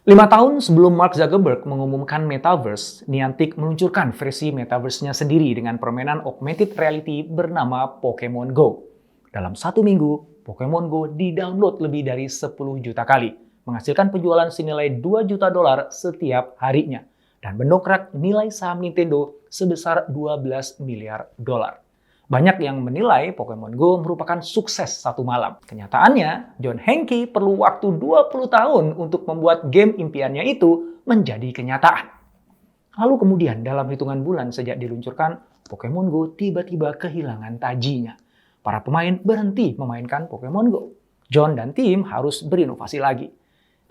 5 tahun sebelum Mark Zuckerberg mengumumkan Metaverse, Niantic meluncurkan versi Metaverse-nya sendiri dengan permainan augmented reality bernama Pokemon Go. Dalam 1 minggu, Pokemon Go di-download lebih dari 10 juta kali, menghasilkan penjualan senilai 2 juta dolar setiap harinya, dan mendongkrak nilai saham Nintendo sebesar 12 miliar dolar. Banyak yang menilai Pokemon Go merupakan sukses satu malam. Kenyataannya, John Hanke perlu waktu 20 tahun untuk membuat game impiannya itu menjadi kenyataan. Lalu kemudian dalam hitungan bulan sejak diluncurkan, Pokemon Go tiba-tiba kehilangan tajinya. Para pemain berhenti memainkan Pokemon Go. John dan tim harus berinovasi lagi.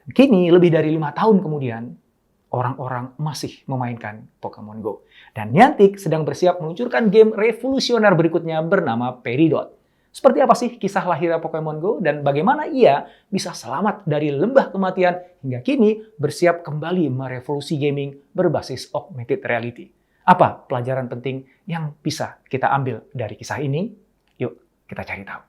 Dan kini lebih dari 5 tahun kemudian, orang-orang masih memainkan Pokemon Go. Dan Niantic sedang bersiap meluncurkan game revolusioner berikutnya bernama Peridot. Seperti apa sih kisah lahirnya Pokemon Go dan bagaimana ia bisa selamat dari lembah kematian hingga kini bersiap kembali merevolusi gaming berbasis augmented reality? Apa pelajaran penting yang bisa kita ambil dari kisah ini? Yuk kita cari tahu.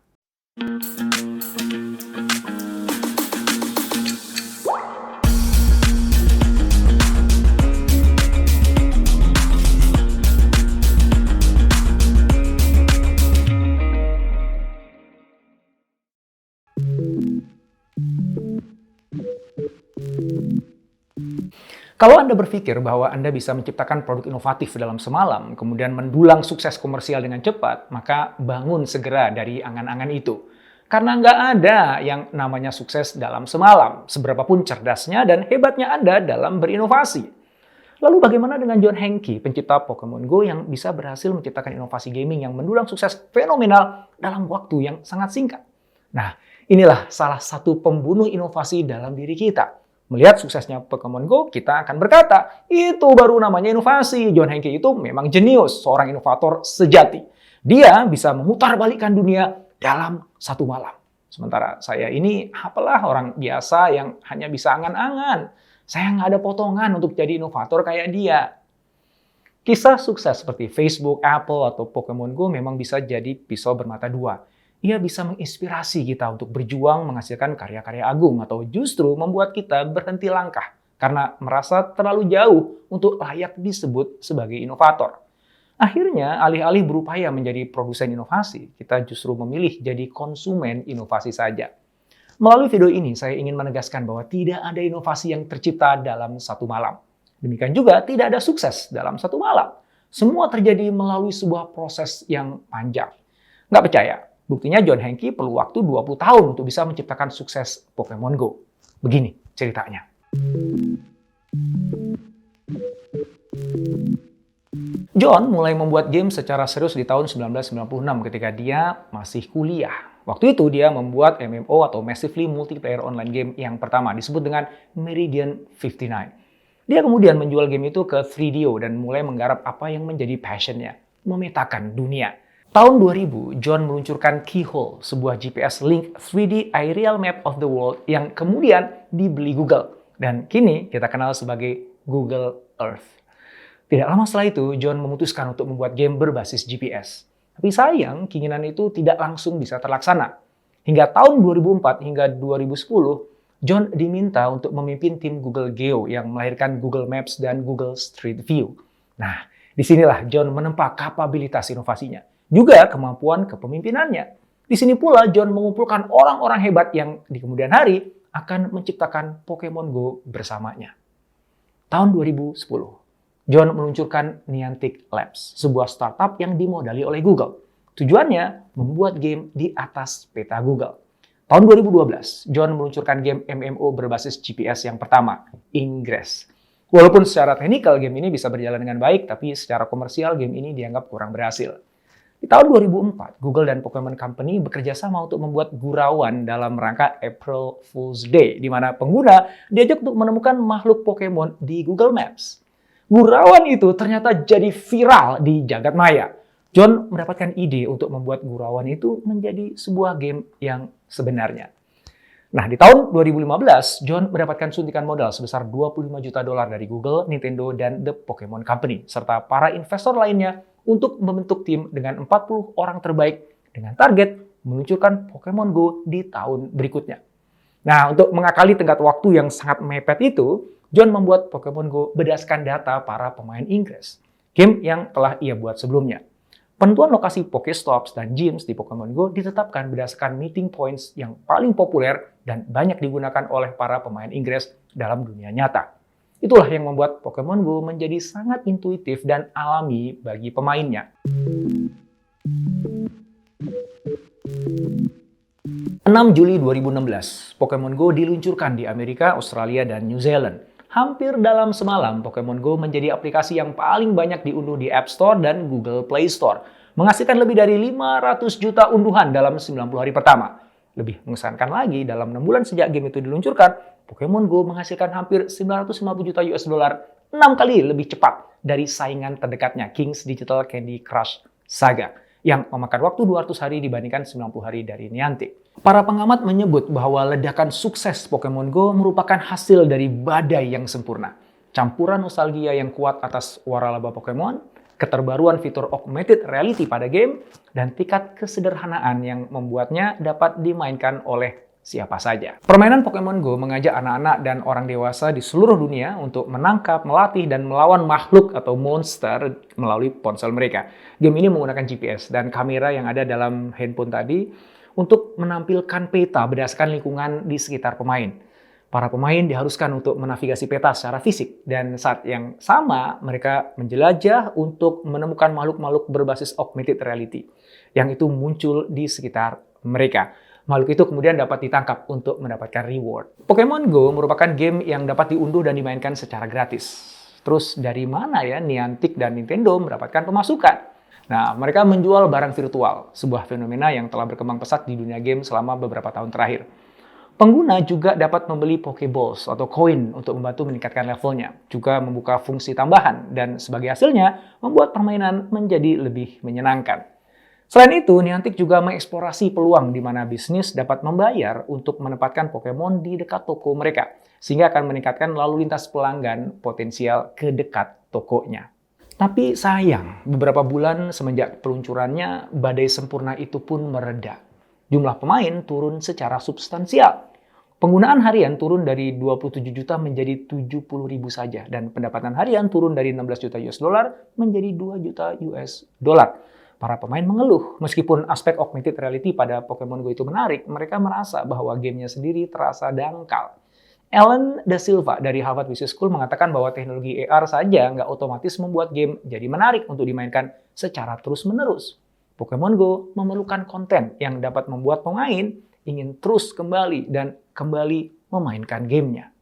Kalau Anda berpikir bahwa Anda bisa menciptakan produk inovatif dalam semalam, kemudian mendulang sukses komersial dengan cepat, maka bangun segera dari angan-angan itu. Karena nggak ada yang namanya sukses dalam semalam, seberapapun cerdasnya dan hebatnya Anda dalam berinovasi. Lalu bagaimana dengan John Hanke, pencipta Pokemon Go yang bisa berhasil menciptakan inovasi gaming yang mendulang sukses fenomenal dalam waktu yang sangat singkat? Nah, inilah salah satu pembunuh inovasi dalam diri kita. Melihat suksesnya Pokemon Go, kita akan berkata, itu baru namanya inovasi. John Hanke itu memang jenius, seorang inovator sejati. Dia bisa memutarbalikkan dunia dalam satu malam. Sementara saya ini, apalah orang biasa yang hanya bisa angan-angan. Saya nggak ada potongan untuk jadi inovator kayak dia. Kisah sukses seperti Facebook, Apple, atau Pokemon Go memang bisa jadi pisau bermata dua. Ia bisa menginspirasi kita untuk berjuang menghasilkan karya-karya agung atau justru membuat kita berhenti langkah karena merasa terlalu jauh untuk layak disebut sebagai inovator. Akhirnya, alih-alih berupaya menjadi produsen inovasi, kita justru memilih jadi konsumen inovasi saja. Melalui video ini, saya ingin menegaskan bahwa tidak ada inovasi yang tercipta dalam satu malam. Demikian juga tidak ada sukses dalam satu malam. Semua terjadi melalui sebuah proses yang panjang. Nggak percaya? Buktinya John Hanke perlu waktu 20 tahun untuk bisa menciptakan sukses Pokemon Go. Begini ceritanya. John mulai membuat game secara serius di tahun 1996 ketika dia masih kuliah. Waktu itu dia membuat MMO atau Massively Multiplayer Online Game yang pertama disebut dengan Meridian 59. Dia kemudian menjual game itu ke 3DO dan mulai menggarap apa yang menjadi passionnya, memetakan dunia. Tahun 2000, John meluncurkan Keyhole, sebuah GPS link 3D aerial map of the world yang kemudian dibeli Google. Dan kini kita kenal sebagai Google Earth. Tidak lama setelah itu, John memutuskan untuk membuat game berbasis GPS. Tapi sayang, keinginan itu tidak langsung bisa terlaksana. Hingga tahun 2004 hingga 2010, John diminta untuk memimpin tim Google Geo yang melahirkan Google Maps dan Google Street View. Nah, disinilah John menempa kapabilitas inovasinya. Juga kemampuan kepemimpinannya. Di sini pula John mengumpulkan orang-orang hebat yang di kemudian hari akan menciptakan Pokemon Go bersamanya. Tahun 2010, John meluncurkan Niantic Labs, sebuah startup yang dimodali oleh Google. Tujuannya membuat game di atas peta Google. Tahun 2012, John meluncurkan game MMO berbasis GPS yang pertama, Ingress. Walaupun secara teknikal game ini bisa berjalan dengan baik, tapi secara komersial game ini dianggap kurang berhasil. Di tahun 2004, Google dan Pokemon Company bekerja sama untuk membuat gurauan dalam rangka April Fool's Day, di mana pengguna diajak untuk menemukan makhluk Pokemon di Google Maps. Gurauan itu ternyata jadi viral di jagat maya. John mendapatkan ide untuk membuat gurauan itu menjadi sebuah game yang sebenarnya. Nah, di tahun 2015, John mendapatkan suntikan modal sebesar 25 juta dolar dari Google, Nintendo, dan The Pokemon Company, serta para investor lainnya untuk membentuk tim dengan 40 orang terbaik dengan target meluncurkan Pokemon Go di tahun berikutnya. Nah, untuk mengakali tenggat waktu yang sangat mepet itu, John membuat Pokemon Go berdasarkan data para pemain Inggris, game yang telah ia buat sebelumnya. Penentuan lokasi Pokestops dan gyms di Pokemon Go ditetapkan berdasarkan meeting points yang paling populer dan banyak digunakan oleh para pemain Inggris dalam dunia nyata. Itulah yang membuat Pokemon Go menjadi sangat intuitif dan alami bagi pemainnya. 6 Juli 2016, Pokemon Go diluncurkan di Amerika, Australia, dan New Zealand. Hampir dalam semalam, Pokemon Go menjadi aplikasi yang paling banyak diunduh di App Store dan Google Play Store, menghasilkan lebih dari 500 juta unduhan dalam 90 hari pertama. Lebih mengesankan lagi, dalam 6 bulan sejak game itu diluncurkan, Pokemon Go menghasilkan hampir 950 juta US dollar, 6 kali lebih cepat dari saingan terdekatnya, King's Digital Candy Crush Saga, yang memakan waktu 200 hari dibandingkan 90 hari dari Niantic. Para pengamat menyebut bahwa ledakan sukses Pokemon Go merupakan hasil dari badai yang sempurna. Campuran nostalgia yang kuat atas waralaba Pokemon, keterbaruan fitur augmented reality pada game, dan tingkat kesederhanaan yang membuatnya dapat dimainkan oleh siapa saja. Permainan Pokemon Go mengajak anak-anak dan orang dewasa di seluruh dunia untuk menangkap, melatih, dan melawan makhluk atau monster melalui ponsel mereka. Game ini menggunakan GPS dan kamera yang ada dalam handphone tadi untuk menampilkan peta berdasarkan lingkungan di sekitar pemain. Para pemain diharuskan untuk menavigasi peta secara fisik, dan saat yang sama mereka menjelajah untuk menemukan makhluk-makhluk berbasis augmented reality yang itu muncul di sekitar mereka. Makhluk itu kemudian dapat ditangkap untuk mendapatkan reward. Pokemon Go merupakan game yang dapat diunduh dan dimainkan secara gratis. Terus dari mana ya Niantic dan Nintendo mendapatkan pemasukan? Nah, mereka menjual barang virtual, sebuah fenomena yang telah berkembang pesat di dunia game selama beberapa tahun terakhir. Pengguna juga dapat membeli Pokeballs atau koin untuk membantu meningkatkan levelnya, juga membuka fungsi tambahan, dan sebagai hasilnya membuat permainan menjadi lebih menyenangkan. Selain itu, Niantic juga mengeksplorasi peluang di mana bisnis dapat membayar untuk menempatkan Pokemon di dekat toko mereka, sehingga akan meningkatkan lalu lintas pelanggan potensial ke dekat tokonya. Tapi sayang, beberapa bulan semenjak peluncurannya, badai sempurna itu pun mereda. Jumlah pemain turun secara substansial. Penggunaan harian turun dari 27 juta menjadi 70 ribu saja, dan pendapatan harian turun dari 16 juta US dollar menjadi 2 juta US dollar. Para pemain mengeluh, meskipun aspek augmented reality pada Pokemon Go itu menarik, mereka merasa bahwa gamenya sendiri terasa dangkal. Alan Da Silva dari Harvard Business School mengatakan bahwa teknologi AR saja nggak otomatis membuat game jadi menarik untuk dimainkan secara terus-menerus. Pokemon Go memerlukan konten yang dapat membuat pemain ingin terus kembali dan kembali memainkan gamenya.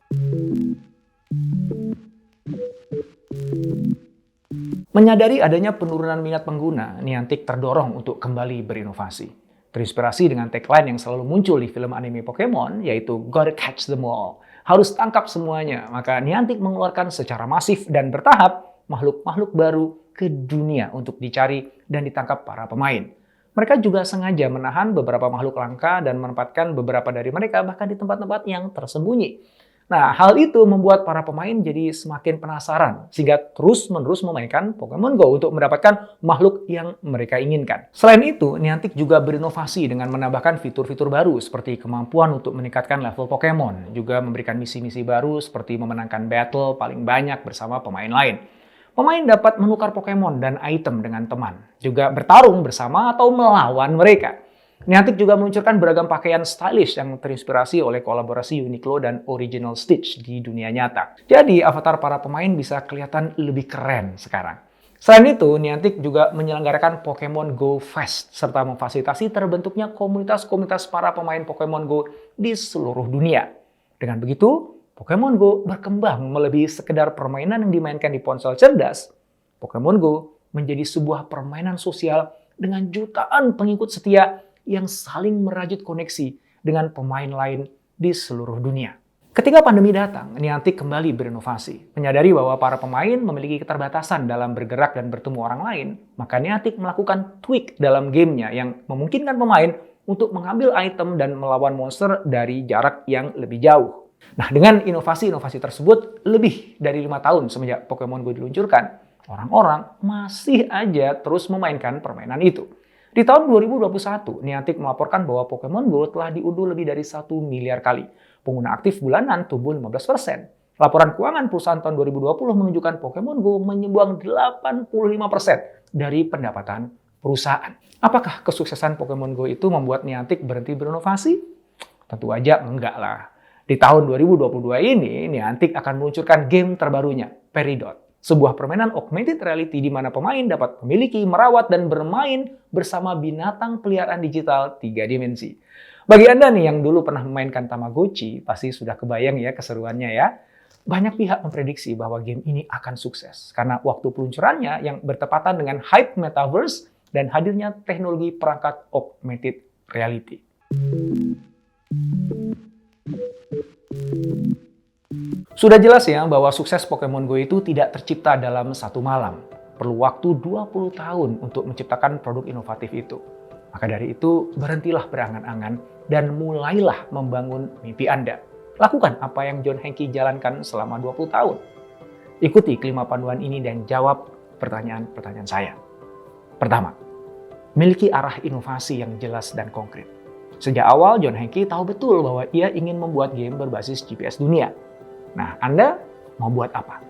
Menyadari adanya penurunan minat pengguna, Niantic terdorong untuk kembali berinovasi. Terinspirasi dengan tagline yang selalu muncul di film anime Pokemon, yaitu "Gotta catch them all." Harus tangkap semuanya, maka Niantic mengeluarkan secara masif dan bertahap makhluk-makhluk baru ke dunia untuk dicari dan ditangkap para pemain. Mereka juga sengaja menahan beberapa makhluk langka dan menempatkan beberapa dari mereka bahkan di tempat-tempat yang tersembunyi. Nah, hal itu membuat para pemain jadi semakin penasaran, sehingga terus-menerus memainkan Pokemon Go untuk mendapatkan makhluk yang mereka inginkan. Selain itu, Niantic juga berinovasi dengan menambahkan fitur-fitur baru seperti kemampuan untuk meningkatkan level Pokemon, juga memberikan misi-misi baru seperti memenangkan battle paling banyak bersama pemain lain. Pemain dapat menukar Pokemon dan item dengan teman, juga bertarung bersama atau melawan mereka. Niantic juga meluncurkan beragam pakaian stylish yang terinspirasi oleh kolaborasi Uniqlo dan Original Stitch di dunia nyata. Jadi, avatar para pemain bisa kelihatan lebih keren sekarang. Selain itu, Niantic juga menyelenggarakan Pokemon Go Fest, serta memfasilitasi terbentuknya komunitas-komunitas para pemain Pokemon Go di seluruh dunia. Dengan begitu, Pokemon Go berkembang melebihi sekedar permainan yang dimainkan di ponsel cerdas. Pokemon Go menjadi sebuah permainan sosial dengan jutaan pengikut setia yang saling merajut koneksi dengan pemain lain di seluruh dunia. Ketika pandemi datang, Niantic kembali berinovasi. Menyadari bahwa para pemain memiliki keterbatasan dalam bergerak dan bertemu orang lain, maka Niantic melakukan tweak dalam gamenya yang memungkinkan pemain untuk mengambil item dan melawan monster dari jarak yang lebih jauh. Nah, dengan inovasi-inovasi tersebut, lebih dari 5 tahun semenjak Pokemon Go diluncurkan, orang-orang masih aja terus memainkan permainan itu. Di tahun 2021, Niantic melaporkan bahwa Pokemon Go telah diunduh lebih dari 1 miliar kali. Pengguna aktif bulanan tumbuh 15%. Laporan keuangan perusahaan tahun 2020 menunjukkan Pokemon Go menyumbang 85% dari pendapatan perusahaan. Apakah kesuksesan Pokemon Go itu membuat Niantic berhenti berinovasi? Tentu aja enggak lah. Di tahun 2022 ini, Niantic akan meluncurkan game terbarunya, Peridot. Sebuah permainan augmented reality di mana pemain dapat memiliki, merawat, dan bermain bersama binatang peliharaan digital 3 dimensi. Bagi Anda nih yang dulu pernah memainkan Tamagotchi, pasti sudah kebayang ya keseruannya ya. Banyak pihak memprediksi bahwa game ini akan sukses karena waktu peluncurannya yang bertepatan dengan hype metaverse dan hadirnya teknologi perangkat augmented reality. Sudah jelas ya bahwa sukses Pokemon Go itu tidak tercipta dalam satu malam. Perlu waktu 20 tahun untuk menciptakan produk inovatif itu. Maka dari itu, berhentilah berangan-angan dan mulailah membangun mimpi Anda. Lakukan apa yang John Hanke jalankan selama 20 tahun. Ikuti kelima panduan ini dan jawab pertanyaan-pertanyaan saya. Pertama, miliki arah inovasi yang jelas dan konkret. Sejak awal, John Hanke tahu betul bahwa ia ingin membuat game berbasis GPS dunia. Nah, Anda mau buat apa?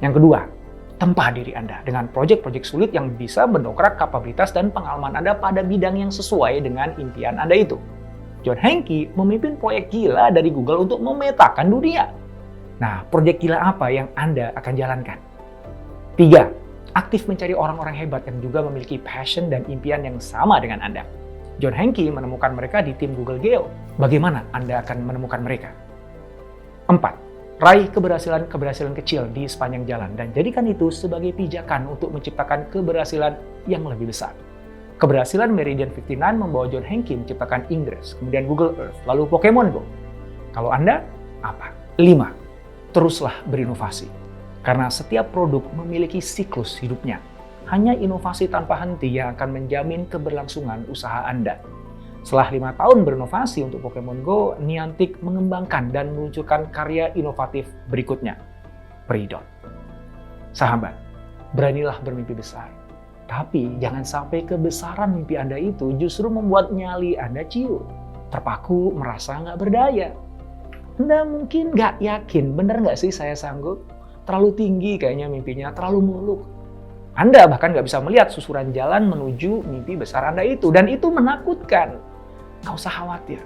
Yang kedua, tempa diri Anda dengan proyek-proyek sulit yang bisa mendongkrak kapabilitas dan pengalaman Anda pada bidang yang sesuai dengan impian Anda itu. John Hanke memimpin proyek gila dari Google untuk memetakan dunia. Nah, proyek gila apa yang Anda akan jalankan? 3. Aktif mencari orang-orang hebat yang juga memiliki passion dan impian yang sama dengan Anda. John Hanke menemukan mereka di tim Google Geo. Bagaimana Anda akan menemukan mereka? 4. Raih keberhasilan-keberhasilan kecil di sepanjang jalan dan jadikan itu sebagai pijakan untuk menciptakan keberhasilan yang lebih besar. Keberhasilan Meridian 59 membawa John Hanke menciptakan Ingress, kemudian Google Earth, lalu Pokemon Go. Kalau Anda, apa? 5. Teruslah berinovasi. Karena setiap produk memiliki siklus hidupnya. Hanya inovasi tanpa henti yang akan menjamin keberlangsungan usaha Anda. Setelah 5 tahun berinovasi untuk Pokemon Go, Niantic mengembangkan dan meluncurkan karya inovatif berikutnya, Peridot. Sahabat, beranilah bermimpi besar. Tapi jangan sampai kebesaran mimpi Anda itu justru membuat nyali Anda ciut. Terpaku, merasa nggak berdaya. Anda mungkin nggak yakin, bener nggak sih saya sanggup? Terlalu tinggi kayaknya mimpinya, terlalu muluk. Anda bahkan nggak bisa melihat susuran jalan menuju mimpi besar Anda itu. Dan itu menakutkan. Nggak usah khawatir.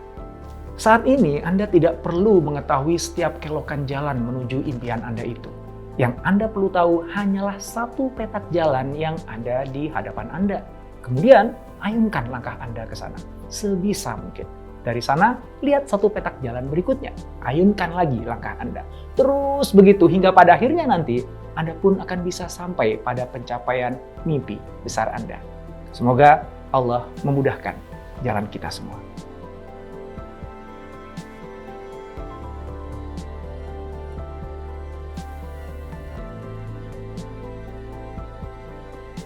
Saat ini Anda tidak perlu mengetahui setiap kelokan jalan menuju impian Anda itu. Yang Anda perlu tahu hanyalah satu petak jalan yang ada di hadapan Anda. Kemudian, ayunkan langkah Anda ke sana sebisa mungkin. Dari sana, lihat satu petak jalan berikutnya. Ayunkan lagi langkah Anda. Terus begitu hingga pada akhirnya nanti, Anda pun akan bisa sampai pada pencapaian mimpi besar Anda. Semoga Allah memudahkan jalan kita semua.